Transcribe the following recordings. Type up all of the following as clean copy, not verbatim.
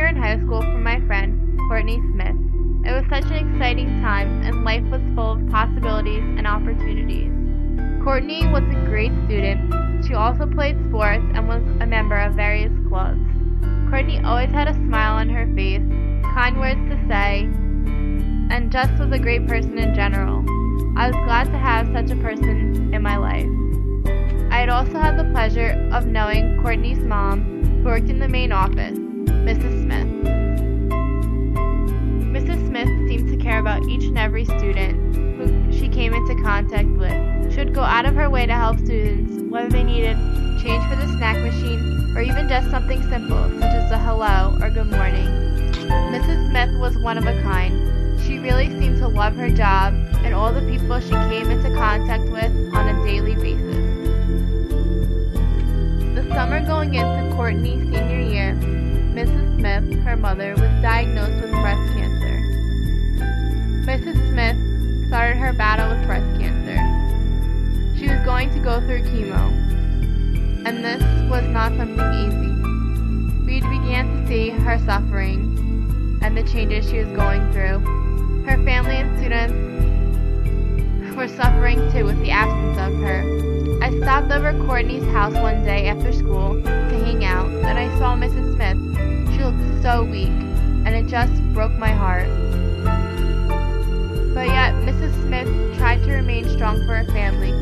in high school from my friend, Courtney Smith. It was such an exciting time, and life was full of possibilities and opportunities. Courtney was a great student. She also played sports and was a member of various clubs. Courtney always had a smile on her face, kind words to say, and just was a great person in general. I was glad to have such a person in my life. I had also had the pleasure of knowing Courtney's mom, who worked in the main office, Mrs. Smith. Mrs. Smith seemed to care about each and every student who she came into contact with. She would go out of her way to help students, whether they needed change for the snack machine or even just something simple, such as a hello or good morning. Mrs. Smith was one of a kind. She really seemed to love her job and all the people she came into contact with on a daily basis. The summer going into Courtney's senior year, Mrs. Smith, her mother, was diagnosed with breast cancer. Mrs. Smith started her battle with breast cancer. She was going to go through chemo, and this was not something easy. We began to see her suffering and the changes she was going through. Her family and students were suffering too with the absence of her. I stopped over Courtney's house one day after school to hang out, and I saw Mrs. Smith. She looked so weak, and it just broke my heart. But yet, Mrs. Smith tried to remain strong for her family.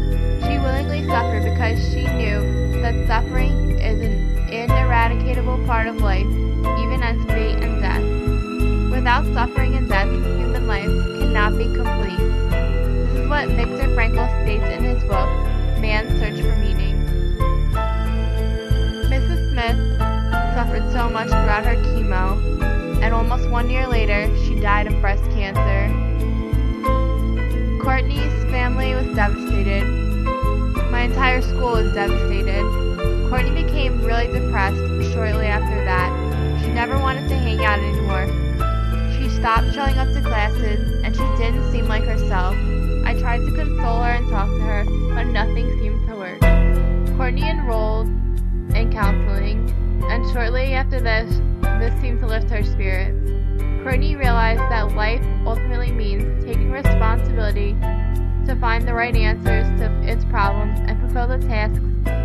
She willingly suffered because she knew that suffering is an ineradicable part of life, even as fate and death. Without suffering and death, human life cannot be complete. This is what Viktor Frankl states in his book, Man's Search for Meaning. Mrs. Smith suffered so much throughout her chemo, and almost 1 year later, she died of breast cancer. Courtney's family was devastated. My entire school was devastated. Courtney became really depressed shortly after that. She never wanted to hang out anymore. She stopped showing up to classes, and she didn't seem like herself. I tried to console her and talk to her, but nothing seemed to work. Courtney enrolled in counseling, and shortly after this seemed to lift her spirits. Courtney realized that life ultimately means taking responsibility to find the right answers to its problems and fulfill the tasks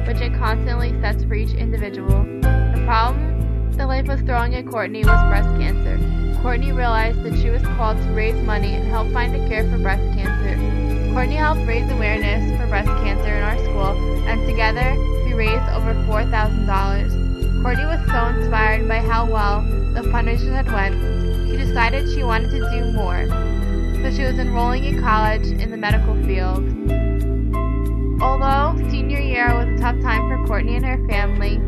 which it constantly sets for each individual. The problem that life was throwing at Courtney was breast cancer. Courtney realized that she was called to raise money and help find a cure for breast cancer. Courtney helped raise awareness for breast cancer in our school, and together we raised over $4,000. Courtney was so inspired by how well the fundraiser had went. She decided she wanted to do more, so she was enrolling in college in the medical field. Although senior year was a tough time for Courtney and her family,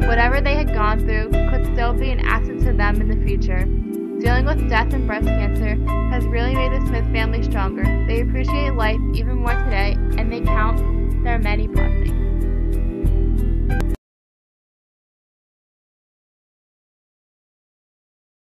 whatever they had gone through could still be an asset to them in the future. Dealing with death and breast cancer has really made the Smith family stronger. They appreciate life even more today